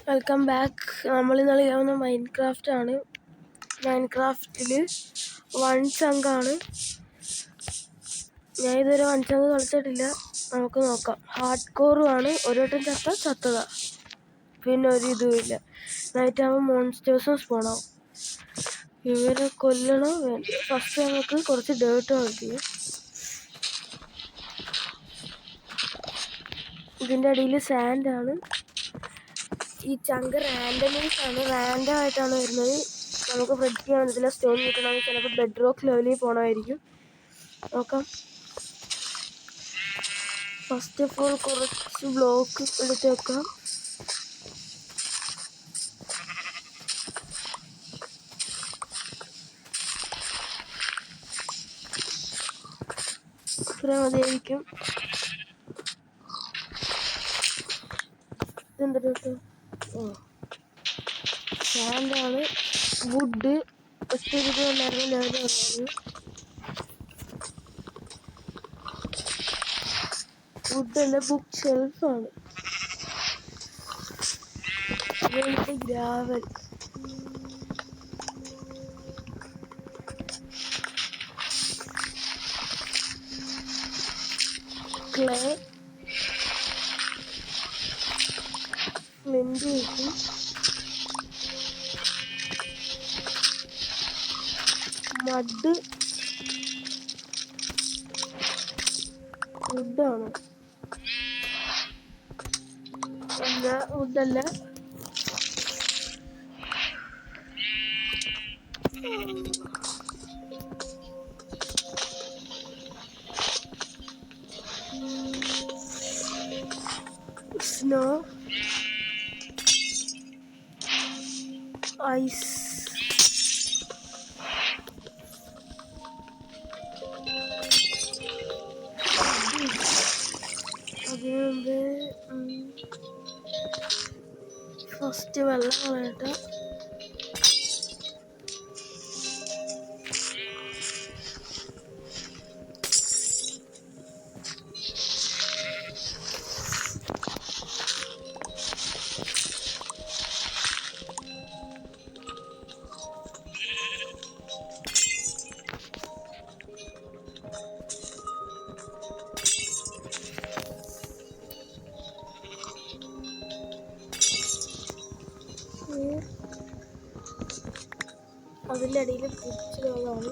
Welcome back. നമ്മൾ ഇന്ന് കളിക്കാവുന്ന Minecraft ആണ്. മൈൻക്രാഫ്റ്റിൽ 1 ചങ്കാണ്. ഞാൻ ഇതുവരെ 1 ചങ്ക് കളിച്ചിട്ടില്ല. നമുക്ക് നോക്കാം. ഹാർഡ് കോറും ആണ്. ഒരു വട്ടം ചത്തതാ. പിന്നെ ഒരു ഇതുമില്ല. നൈറ്റ് ആകുമ്പോൾ മോൺസ്റ്റേഴ്സും സ്പോണാവും. ഇവരെ കൊല്ലണോ വേണ്ട. ഫസ്റ്റ് നമുക്ക് കുറച്ച് ഡേർട്ട് കളിക്കുക. ഇതിൻ്റെ അടിയിൽ സാൻഡാണ്. ഈ ചങ്ക് റാൻഡം ആയിട്ടാണ് വരുന്നത്. നമുക്ക് പ്രെഡിക്റ്റ് ചെയ്യാൻ പറ്റത്തില്ല. സ്റ്റോൺ കിട്ടണമെങ്കിൽ ചിലപ്പോൾ ബെഡ് റോക്ക് ലെവലിൽ പോകണമായിരിക്കും. നോക്കാം. ഫസ്റ്റ് ഓഫ് ഓൾ കുറച്ച് ബ്ലോക്ക് എടുത്ത് വെക്കാം. ഇത്ര മതിയായിരിക്കും. ഇതെന്താ? സാൻഡാണ്. വുഡ് ഒത്തിരി ഉണ്ടായിരുന്നു. ലെവൽ വന്നത് വുഡല്ല, ബുക്ക് ഷെൽഫാണ്. ഗ്രാവൽ, ക്ലേ, ഫ്ലിന്റ് കിട്ടി. മഡ്, വുഡാണ്. എന്താ വുഡല്ല, സ്നോ, ഐസ്, അതുകൊണ്ട് ഫസ്റ്റ് വെള്ളം കളയട്ടെ. അതിൻ്റെ അടിയിൽ പിടിച്ചുള്ളതാണ്.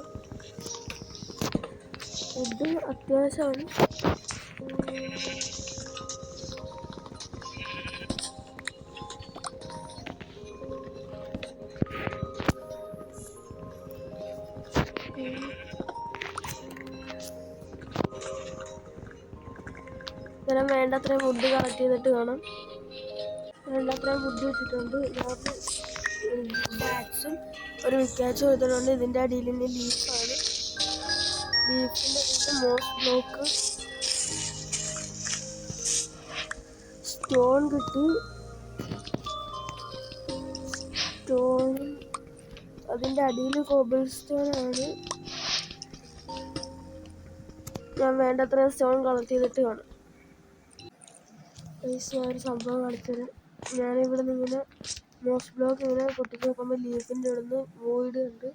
ഫുഡ് അത്യാവശ്യമാണ്. ഇങ്ങനെ വേണ്ടത്രയും വുഡ് കളക്ട് ചെയ്തിട്ട് വേണം. വേണ്ടത്രയും വുഡ് ഇട്ടിട്ടുണ്ട്. ഇതിനകത്ത് ബാറ്റ്സും ഒരു വിക്കാച്ചും ഇടുന്നുണ്ട്. ഇതിൻ്റെ അടിയിൽ ഇനി ലീഫാണ്. ലീഫിൻ്റെ അടിയിൽ മോസ് ബ്ലോക്ക്, സ്റ്റോൺ കിട്ടി. സ്റ്റോൺ അതിൻ്റെ അടിയിൽ കോബിൾ സ്റ്റോൺ ആണ്. ഞാൻ വേണ്ടത്രയും സ്റ്റോൺ കളക്ട് ചെയ്തിട്ട് കാണും. ഞാൻ ഒരു സംഭവം കളിച്ചത്, ഞാനിവിടെ നിന്ന് ഇങ്ങനെ മോസ് ബ്ലോക്ക് ഇങ്ങനെ പൊട്ടിച്ച് നോക്കുമ്പോൾ ലീഫിൻ്റെ ഇവിടുന്ന് വോയിഡ് ഉണ്ട്.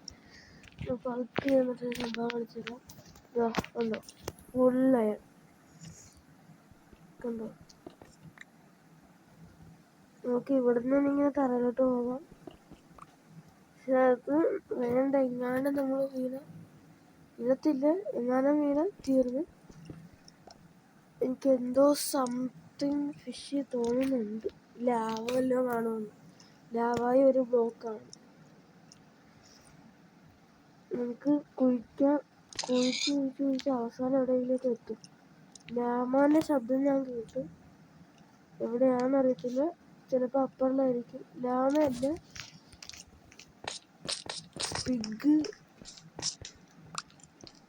പൾക്ക് എന്നിട്ട് സംഭവം കളിച്ചില്ല. ഉണ്ടോ ഫുൾ അയൺ കണ്ടോ. നമുക്ക് ഇവിടുന്ന് ഇങ്ങനെ തറയിലോട്ട് പോകാം. പക്ഷെ അത് വേണ്ട. എങ്ങാണ്ട് നമ്മൾ വീഴത്തില്ല. എങ്ങാനും വീണ തീർന്ന്. എനിക്ക് എന്തോ സംതിങ് ഫിഷ് തോന്നുന്നുണ്ട്. ലാവ വല്ലതും കാണുമെന്ന്. ലാവായി ഒരു ബ്ലോക്കാണ്. നമുക്ക് കുഴിച്ച് അവസാനം എവിടെയെങ്കിലൊക്കെ എത്തും. ലാമാൻ്റെ ശബ്ദം ഞാൻ കേട്ടു. എവിടെയാണെന്നറിയത്തില്ല. ചിലപ്പോൾ അപ്പറിലായിരിക്കും. ലാമയല്ല,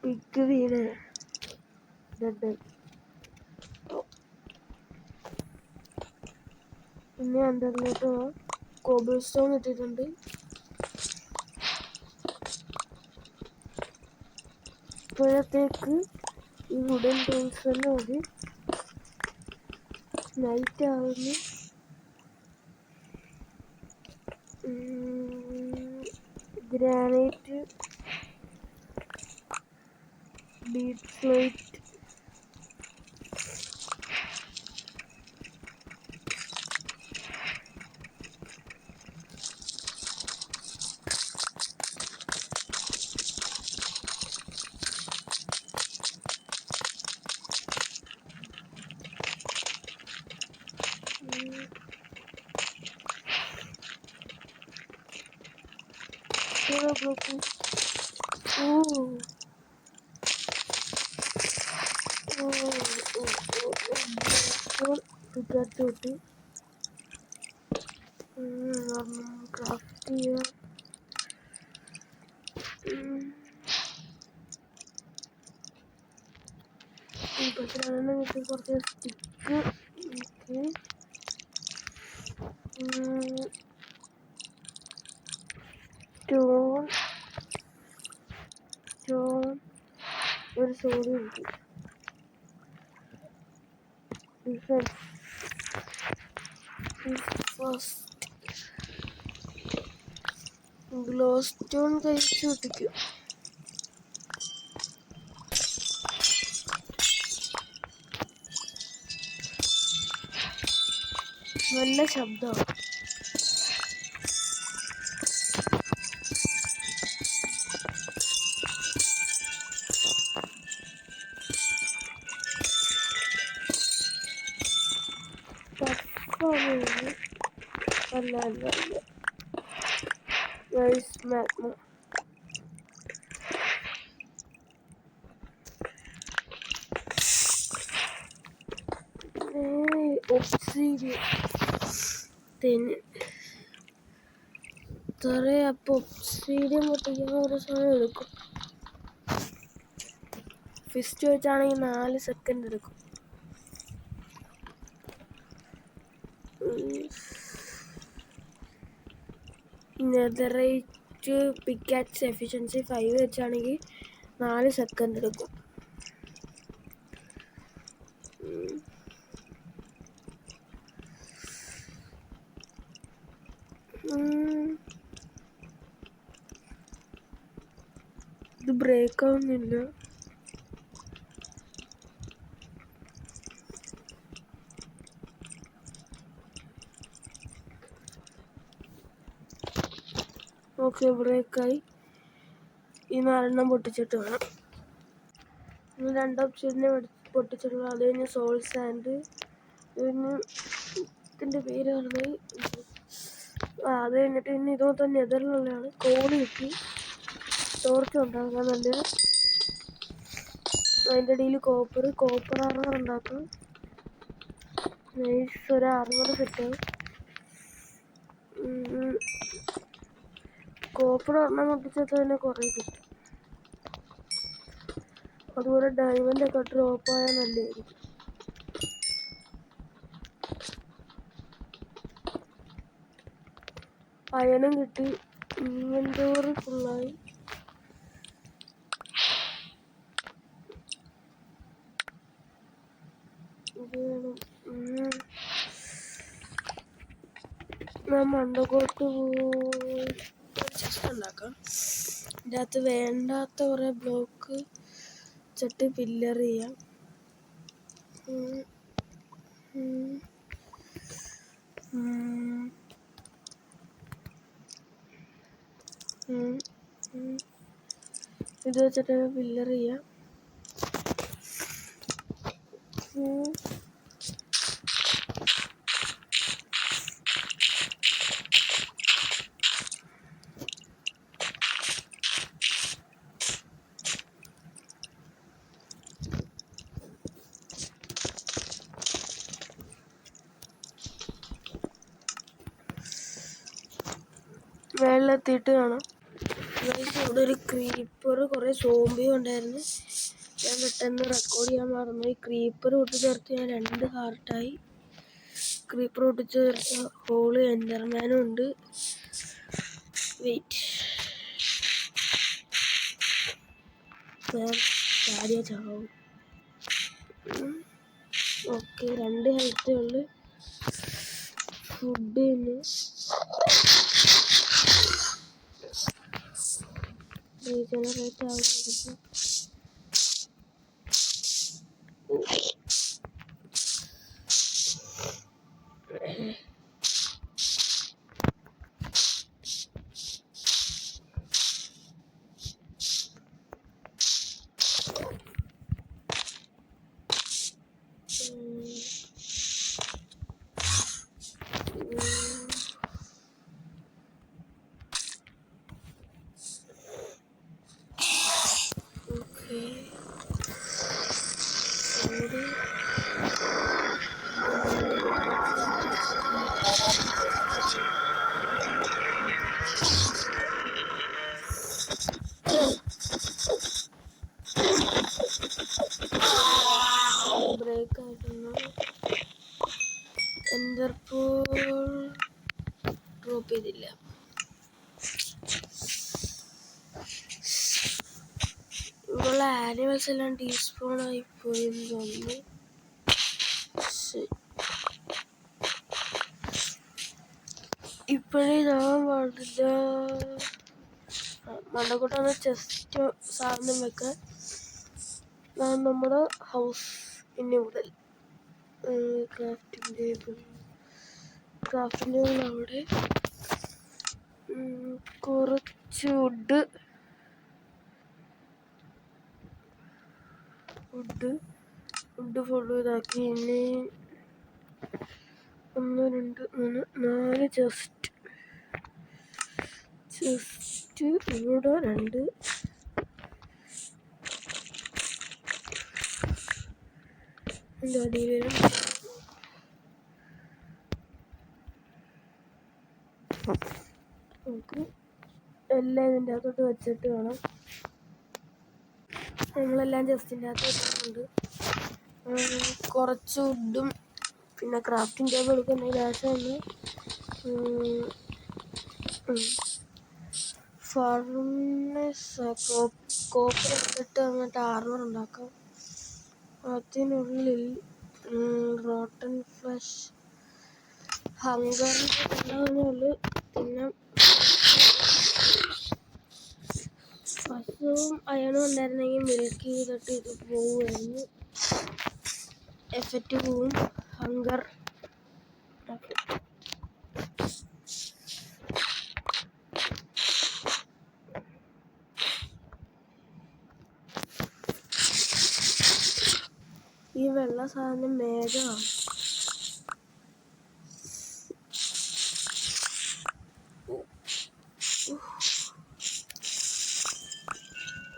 പിഗ് വീണ് ഡെഡ്. പിന്നെ അണ്ടറിലോട്ട് പോവാം. കോബിൾ സ്റ്റോൺ ഇട്ടിട്ടുണ്ട്. ഇപ്പോഴത്തേക്ക് ഈ വുഡൻ ടൂൾസ് തന്നെ മതി. നൈറ്റ് ആവുന്നു. ഗ്രാനൈറ്റ്, ബീറ്റ് സ്ലൈറ്റ്, ിട്ട് ക്രാഫ്റ്റ് ചെയ്യാം. കുറച്ച് സ്റ്റിക്ക്. സ്റ്റോൺ ഒരു സോഡി ഉണ്ട്. ഗ്ലോ സ്റ്റോൺ കഴിച്ചു പൊട്ടിക്കും. നല്ല ശബ്ദമാണ്. അല്ല മാഗ്മ. ഒബ്സിഡിയൻ അപ്പൊ ഒബ്സിഡിയൻ പൊട്ടിക്കാൻ ഒരു സമയം എടുക്കും. ഫിസ്റ്റ് വെച്ചാണെങ്കിൽ 4 സെക്കൻഡ് എടുക്കും. നെതറൈറ്റ് പിക്കാക്സ് എഫിഷ്യൻസി 5 വെച്ചാണെങ്കിൽ 4 സെക്കൻഡ് എടുക്കും. ഇത് ബ്രേക്ക് ആവുന്നില്ല. ഓക്കെ, ബ്രേക്കായി. ഈ 4 പൊട്ടിച്ചിട്ട് വേണം. 2 ഓപ്ഷനെ പൊട്ടിച്ചിട്ടുള്ള. അത് കഴിഞ്ഞ് സോൾ സാൻഡ്, പിന്നെ ഇതിൻ്റെ പേര് പറഞ്ഞത്. അത് കഴിഞ്ഞിട്ട് പിന്നെ ഇതുപോലെ തന്നെ നെതറിലുള്ളതാണ് കോളി കിട്ടി. ടോർച്ച് ഉണ്ടാക്കാൻ നല്ല. അതിൻ്റെ ഇടയിൽ കോപ്പർ ആർമർ ഉണ്ടാക്കും. നൈസ്, ഒരു ആർമർ സെറ്റാവും. കോപ്പർ ഒരെണ്ണം പൊട്ടിച്ചാൽ തന്നെ കുറേ കിട്ടും. അതുപോലെ ഡയമണ്ട് ഒക്കെ ഡ്രോപ്പ് ആയാൽ നല്ലതായിരിക്കും. അയണും കിട്ടി. ഇൻവെന്ററി ഫുള്ളായി. ഞാൻ മണ്ടക്കോട്ട് പോയി ചെസ്റ്റ് ഉണ്ടാക്കാം. ഇതിൻ്റെ അകത്ത് വേണ്ടാത്ത കുറേ ബ്ലോക്ക് വെച്ചിട്ട് പില്ലർ ചെയ്യാം. ഇത് വെച്ചിട്ട് പില്ലർ ചെയ്യാം. വെള്ളത്തിട്ട് കാണാം. ഇവിടെ ഒരു ക്രീപ്പർ, കുറേ സോംബിയും ഉണ്ടായിരുന്നു. ഞാൻ പെട്ടെന്ന് റെക്കോർഡ് ചെയ്യാൻ മറന്നു. ഈ ക്രീപ്പർ പൊട്ടി ചേർത്ത് ഞാൻ 2 ഹാർട്ടായി. ക്രീപ്പർ പൊട്ടിച്ച് ചേർത്ത ഹോള് എൻഡർമാനും ഉണ്ട്. വെയിറ്റ്, ചാടിയ ചാവും. ഓക്കെ, 2 ഹെൽത്തേ ഉള്ളു. ഫുഡിന് റീജനറേറ്റ് ആവുമായിരിക്കും. ബ്രേക്ക് ആയിരുന്നു. എൻ്റർപോൾ ഡ്രോപ്പ് ചെയ്തില്ല. ഇവിടെയുള്ള ആനിമൽസ് എല്ലാം ഡീസ്പോൺ ആയി പോയെന്ന് തോന്നുന്നു. ഇപ്പോഴേ ഞാൻ പാടില്ല. മണ്ടക്കൂട്ടാണ് ചെസ്റ്റ് സാധനം വെക്കാൻ. നമ്മുടെ ഹൗസ് ഇനി മുതൽ ക്രാഫ്റ്റിംഗ് ടേബിൾ അവിടെ കുറച്ച് വുഡ് ഫുള്ള് ഇതാക്കി. ഇനി 1 2 3 4 ചെസ്റ്റ് ഇവിടെ 2 അടിയിൽ വരും. നമുക്ക് എല്ലാം ഇതിൻ്റെ അകത്തോട്ട് വെച്ചിട്ട് വേണം. നമ്മളെല്ലാം ജസ്റ്റിൻ്റെ അകത്ത് വെച്ചിട്ടുണ്ട്. കുറച്ച് വുഡും പിന്നെ ക്രാഫ്റ്റിംഗ് ടേബിൾ എടുക്കുന്ന ശേഷം ഫർണസ് കോപ്പർ ഇട്ടിട്ട് അങ്ങോട്ട് ആർമർ ഉണ്ടാക്കാം. അതിനുള്ളിൽ റോട്ടൻ ഫ്ലഷ് ഹങ്കറിനുള്ളൂ. പിന്നെ പശുവും അയണും ഉണ്ടായിരുന്നെങ്കിൽ മിൽക്ക് ചെയ്തിട്ട് ഇത് പോവുമായിരുന്നു. എഫക്റ്റ് പോവും. ഹങ്കർ ഈ വെള്ള സാധനം മേഘമാണ്.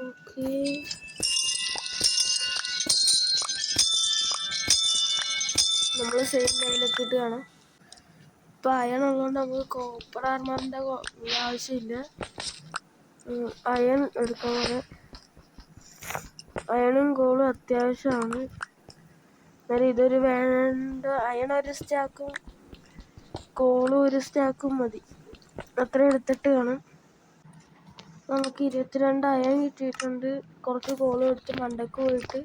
ഓക്കെ, നമ്മൾ സെയിം ലെവലെത്തിയിട്ട് കാണാം. ഇപ്പം അയൺ ഉള്ളതുകൊണ്ട് നമുക്ക് കോപ്പർ ആർമറിൻ്റെ ആവശ്യമില്ല. അയൺ എടുക്കാൻ പോലെ അയണും ഗോളും അത്യാവശ്യമാണ്. എന്നാലും ഇതൊരു വേണ്ട. അയൺ ഒരു സ്റ്റാക്കും കോളും ഒരു സ്റ്റാക്കും മതി. അത്ര എടുത്തിട്ട് കാണാം. നമുക്ക് 22 അയൺ കിട്ടിയിട്ടുണ്ട്. കുറച്ച് കോളും എടുത്ത് മണ്ടക്ക് പോയിട്ട്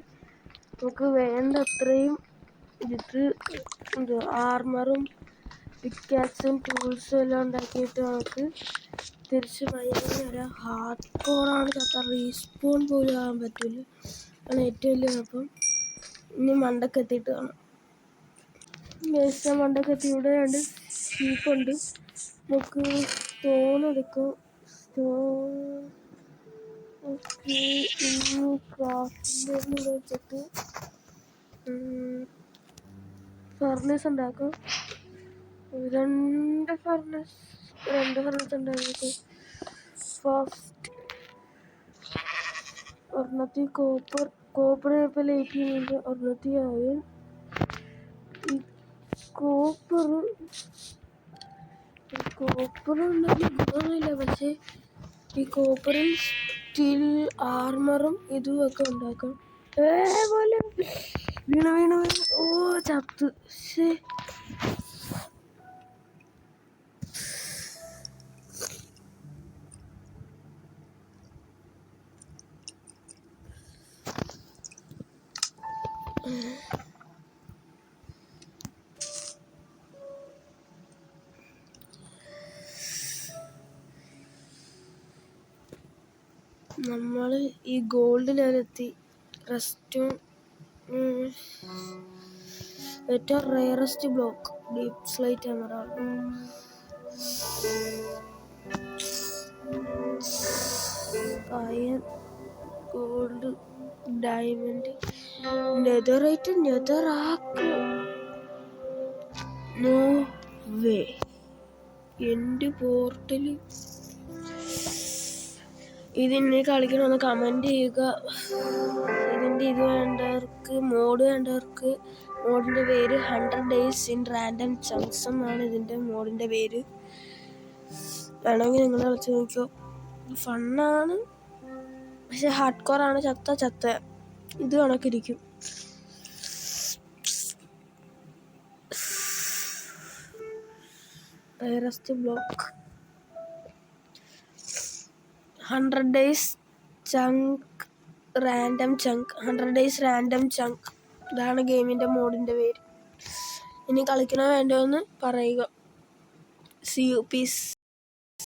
നമുക്ക് വേണ്ട അത്രയും ആർമറും പിക്കാക്സും ടൂൾസും എല്ലാം ഉണ്ടാക്കിയിട്ട് നമുക്ക് തിരിച്ച് വൈകുന്നേരം വരാം. ഹാർഡ് കോറാണ് ചത്ത റീസ്പോൺ പോലും ആകാൻ പറ്റില്ല. ആണ് ഏറ്റവും വലിയ കുഴപ്പം. ഇനി മണ്ടക്കെത്തിയിട്ട് കാണാം. മണ്ടക്കെത്തി. ഇവിടെ 2 ഷീപ്പുണ്ട്. നമുക്ക് സ്റ്റോൺ എടുക്കും. ഓക്കെ, ഇനി ക്രാഫ്റ്റിംഗ് വെച്ചിട്ട് ഫർണസ് ഉണ്ടാക്കും. 2 ഫർണസ് ഉണ്ടാക്കിയിട്ട് ഫസ്റ്റ് ഒരെണ്ണത്തിൽ കോപ്പർ ഇപ്പോൾ ലേറ്റ് ചെയ്യുന്നുണ്ട്. ഒരെണ്ണത്തിൽ അയൺ. ഈ കോപ്പർ ഉണ്ടെങ്കിൽ ഗുണമില്ല. പക്ഷേ ഈ കോപ്പറിൽ സ്റ്റീൽ ആർമറും ഇതും ഒക്കെ ഉണ്ടാക്കാം. പോലെ വീണ ഓ ചത്ത്. നമ്മൾ ഈ ഗോൾഡ് ലെവലെത്തി. റെസ്റ്റും ഏറ്റവും rarest block deep slate emerald. Iron, gold, diamond, netherite, netherrack. No way. എൻ്റെ പോർട്ടല്. ഇതിന് കളിക്കണമെന്ന് കമൻറ്റ് ചെയ്യുക. ഇതിൻ്റെ ഇത് വേണ്ടവർക്ക്, മോഡ് വേണ്ടവർക്ക്, മോഡിൻ്റെ പേര് 100 Days in Random Chunks എന്നാണ് ഇതിൻ്റെ മോഡിൻ്റെ പേര്. വേണമെങ്കിൽ നിങ്ങൾ കളിച്ച് നോക്കിയോ. ഫണ്ണാണ്, പക്ഷെ ഹാർഡ് കോറാണ്. ചത്ത ഇത് കണക്കിരിക്കും. റയറസ്റ്റ് ബ്ലോക്ക് 100 Days ചങ്ക് റാൻഡം ചങ്ക്. 100 Days റാൻഡം ചങ്ക്. ഇതാണ് ഗെയിമിൻ്റെ മോഡിൻ്റെ പേര്. ഇനി കളിക്കണോ വേണ്ടോ എന്ന് പറയുക. See you, peace.